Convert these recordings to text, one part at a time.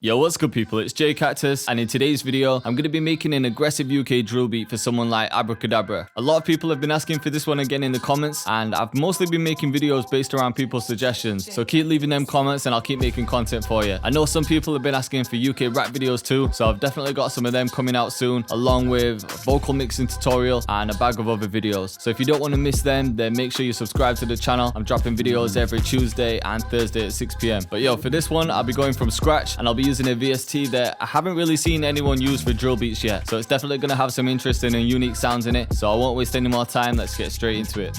Yo, what's good people, it's Cactus, and in today's video, I'm going to be making an aggressive UK drill beat for someone like ABRA CADABRA. A lot of people have been asking for this one again in the comments, and I've mostly been making videos based around people's suggestions, so keep leaving them comments and I'll keep making content for you. I know some people have been asking for UK rap videos too, so I've definitely got some of them coming out soon, along with a vocal mixing tutorial and a bag of other videos. So if you don't want to miss them, then make sure you subscribe to the channel. I'm dropping videos every Tuesday and Thursday at 6 PM. But yo, for this one, I'll be going from scratch, and I'll be using a VST that I haven't really seen anyone use for drill beats yet, so it's definitely going to have some interesting and unique sounds in it, so I won't waste any more time. Let's get straight into it.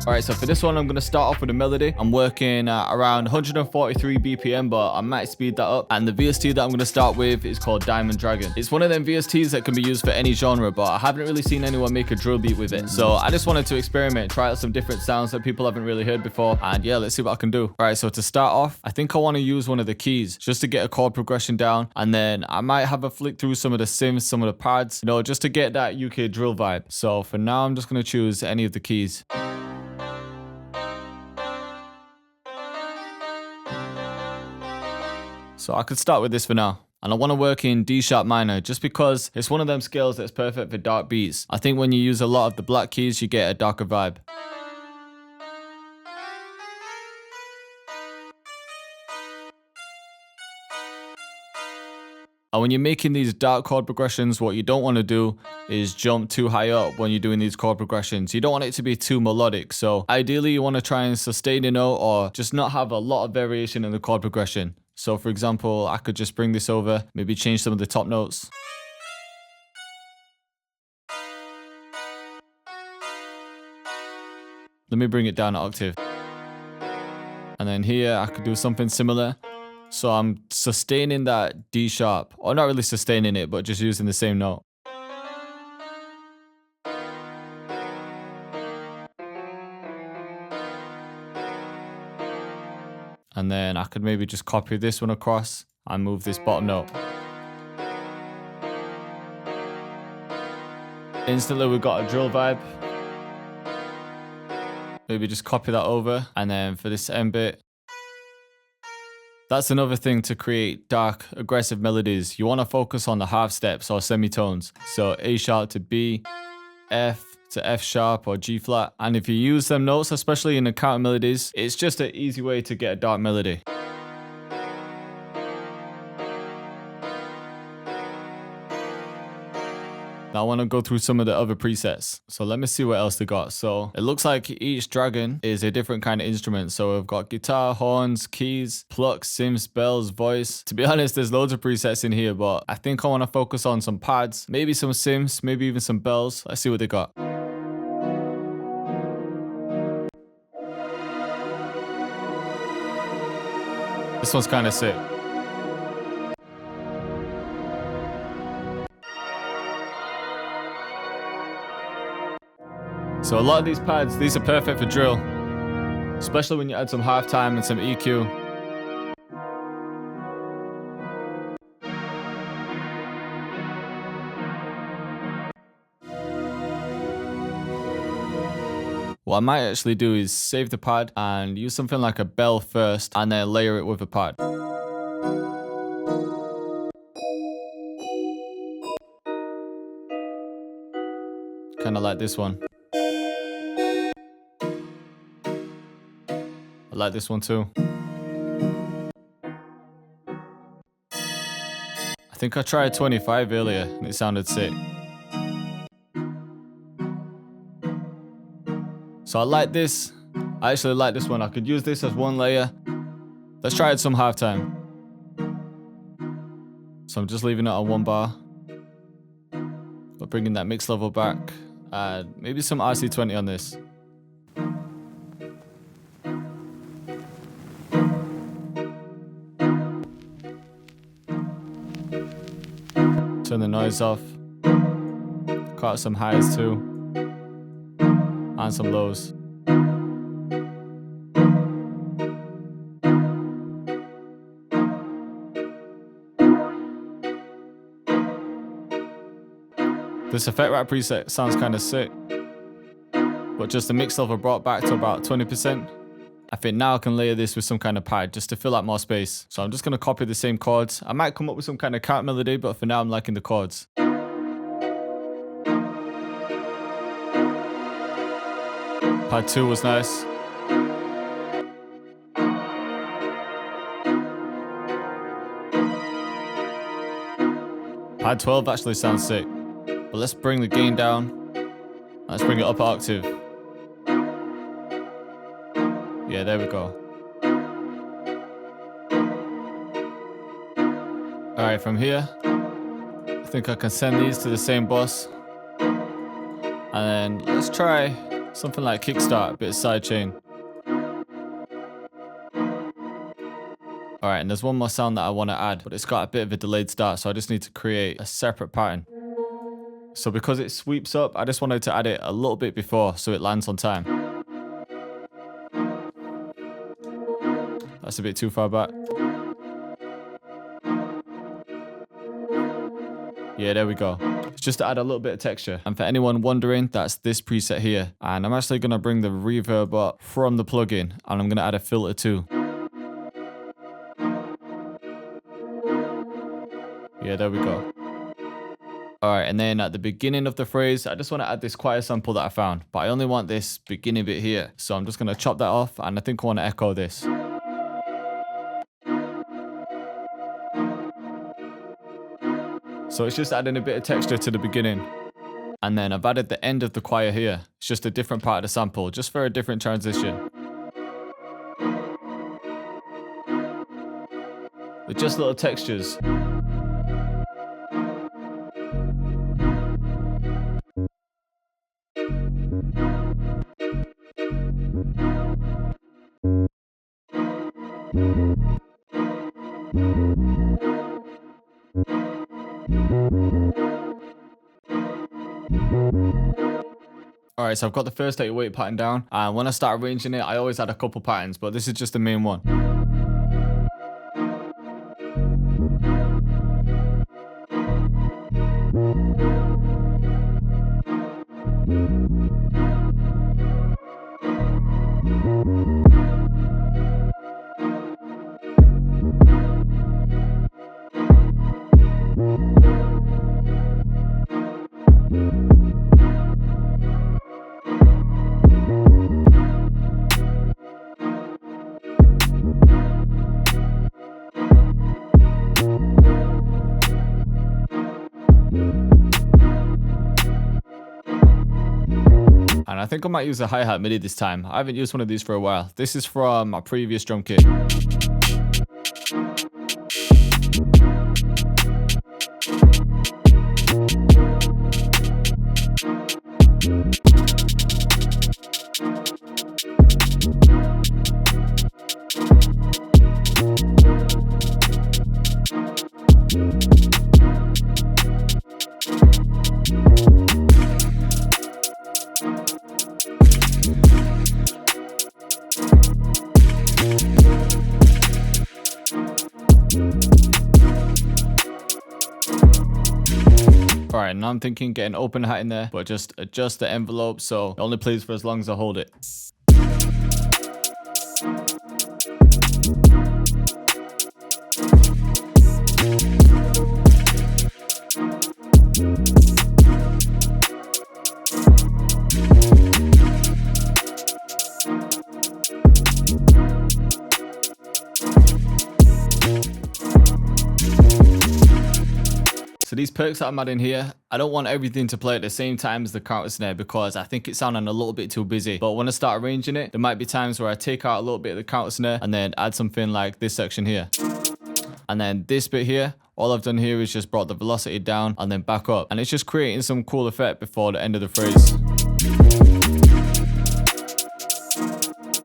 Alright, so for this one I'm going to start off with a melody. I'm working around 143 BPM, but I might speed that up, and the VST that I'm going to start with is called Diamond Dragon. It's one of them VSTs that can be used for any genre, but I haven't really seen anyone make a drill beat with it, so I just wanted to experiment, try out some different sounds that people haven't really heard before, and yeah, let's see what I can do. Alright, so to start off, I think I want to use one of the keys just to get a chord progression down, and then I might have a flick through some of the sims, some of the pads, you know, just to get that UK drill vibe. So for now, I'm just going to choose any of the keys. So I could start with this for now. And I want to work in D sharp minor just because it's one of them scales that's perfect for dark beats. I think when you use a lot of the black keys, you get a darker vibe. And when you're making these dark chord progressions, what you don't want to do is jump too high up when you're doing these chord progressions. You don't want it to be too melodic. So ideally you want to try and sustain a note or just not have a lot of variation in the chord progression. So for example, I could just bring this over, maybe change some of the top notes. Let me bring it down an octave. And then here I could do something similar. So I'm sustaining that D sharp, or not really sustaining it, but just using the same note. And then I could maybe just copy this one across and move this bottom note. Instantly we've got a drill vibe. Maybe just copy that over, and then for this end bit, that's another thing to create dark, aggressive melodies. You want to focus on the half steps or semitones. So A sharp to B, F to F sharp or G flat. And if you use them notes, especially in the counter melodies, it's just an easy way to get a dark melody. Now I want to go through some of the other presets. So let me see what else they got. So it looks like each dragon is a different kind of instrument. So we've got guitar, horns, keys, plucks, sims, bells, voice. To be honest, there's loads of presets in here, but I think I want to focus on some pads, maybe some sims, maybe even some bells. Let's see what they got. This one's kind of sick. So a lot of these pads, these are perfect for drill, especially when you add some halftime and some EQ. What I might actually do is save the pad and use something like a bell first and then layer it with a pad. Kind of like this one. I like this one too. I think I tried 25 earlier and it sounded sick. So I like this. I actually like this one. I could use this as one layer. Let's try it some halftime. So I'm just leaving it on one bar, but bringing that mix level back. Maybe some RC20 on this. Turn the noise off. Cut out some highs too. And some lows. This effect wrap preset sounds kind of sick, but just the mix level brought back to about 20%. I think now I can layer this with some kind of pad just to fill out more space. So I'm just going to copy the same chords. I might come up with some kind of count melody, but for now I'm liking the chords. Pad 2 was nice. Pad 12 actually sounds sick. But let's bring the gain down. Let's bring it up an octave. Yeah, there we go. Alright, from here, I think I can send these to the same bus. And then let's try something like kickstart, a bit of sidechain. Alright, and there's one more sound that I want to add, but it's got a bit of a delayed start, so I just need to create a separate pattern. So because it sweeps up, I just wanted to add it a little bit before so it lands on time. That's a bit too far back. Yeah, there we go. It's just to add a little bit of texture. And for anyone wondering, that's this preset here. And I'm actually going to bring the reverb up from the plugin, and I'm going to add a filter too. Yeah, there we go. Alright, and then at the beginning of the phrase, I just want to add this choir sample that I found. But I only want this beginning bit here. So I'm just going to chop that off, and I think I want to echo this. So it's just adding a bit of texture to the beginning. And then I've added the end of the choir here. It's just a different part of the sample, just for a different transition. With just little textures. Alright, so I've got the first 808 pattern down, and when I start arranging it, I always add a couple patterns, but this is just the main one. And I think I might use a hi-hat MIDI this time. I haven't used one of these for a while. This is from my previous drum kit. Alright, now I'm thinking get an open hat in there, but just adjust the envelope so it only plays for as long as I hold it. So these perks that I'm adding here, I don't want everything to play at the same time as the counter snare because I think it's sounding a little bit too busy. But when I start arranging it, there might be times where I take out a little bit of the counter snare and then add something like this section here. And then this bit here, all I've done here is just brought the velocity down and then back up. And it's just creating some cool effect before the end of the phrase.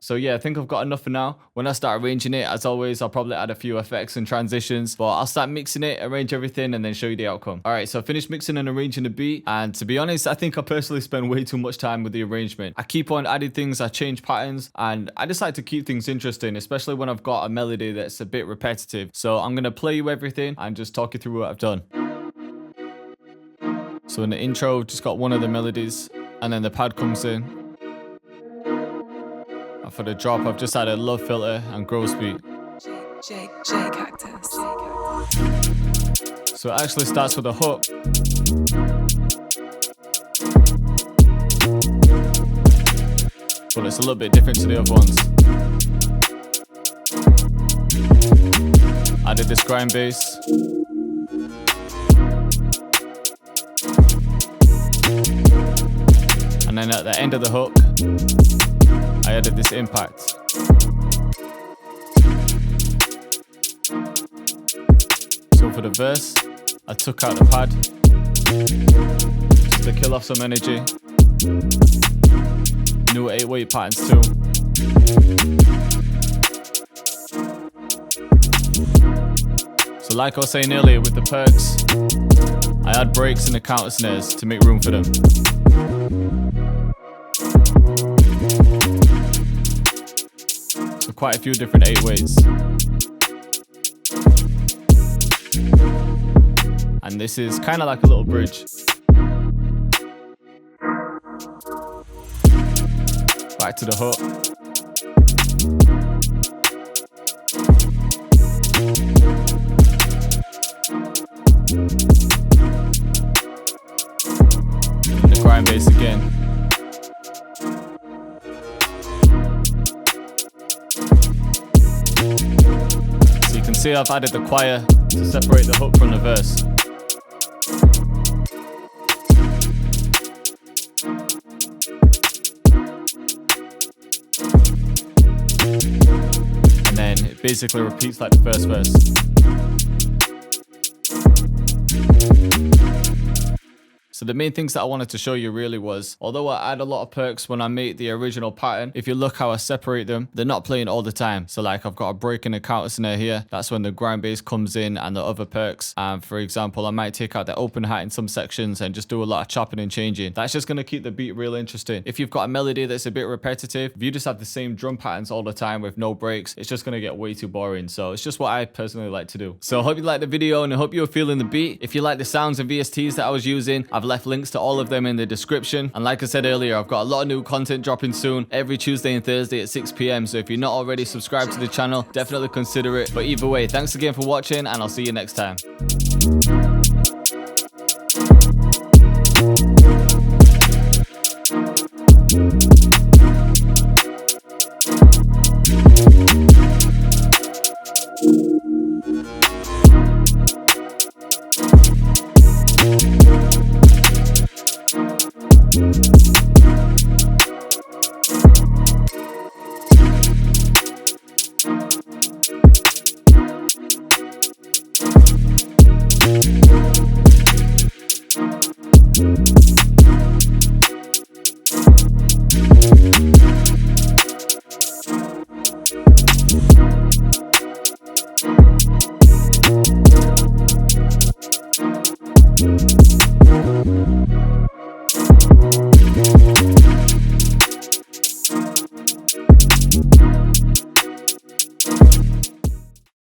So yeah, I think I've got enough for now. When I start arranging it, as always, I'll probably add a few effects and transitions, but I'll start mixing it, arrange everything, and then show you the outcome. All right, so I finished mixing and arranging the beat, and to be honest, I think I personally spend way too much time with the arrangement. I keep on adding things, I change patterns, and I just like to keep things interesting, especially when I've got a melody that's a bit repetitive. So I'm gonna play you everything and just talk you through what I've done. So in the intro, just got one of the melodies, and then the pad comes in. I For the drop, I've just added love filter and gross beat. Cactus. So it actually starts with a hook. But it's a little bit different to the other ones. Added this grind bass. And then at the end of the hook, I added this impact. So for the verse, I took out the pad just to kill off some energy. New 8-weight patterns too. So like I was saying earlier with the perks, I add breaks in the counter snares to make room for them. So quite a few different 8-weights. And this is kind of like a little bridge. Back to the hook. And the grind bass again. So you can see I've added the choir to separate the hook from the verse. And then it basically repeats like the first verse. So the main things that I wanted to show you really was, although I add a lot of perks when I make the original pattern, if you look how I separate them, they're not playing all the time. So like I've got a break in the counter snare here. That's when the grind bass comes in and the other perks. And for example, I might take out the open hat in some sections and just do a lot of chopping and changing. That's just going to keep the beat real interesting. If you've got a melody that's a bit repetitive, if you just have the same drum patterns all the time with no breaks, it's just going to get way too boring. So it's just what I personally like to do. So I hope you liked the video and I hope you're feeling the beat. If you like the sounds and VSTs that I was using, I've left links to all of them in the description. And like I said earlier, I've got a lot of new content dropping soon every Tuesday and Thursday at 6 PM. So if you're not already subscribed to the channel, definitely consider it. But either way, thanks again for watching and I'll see you next time.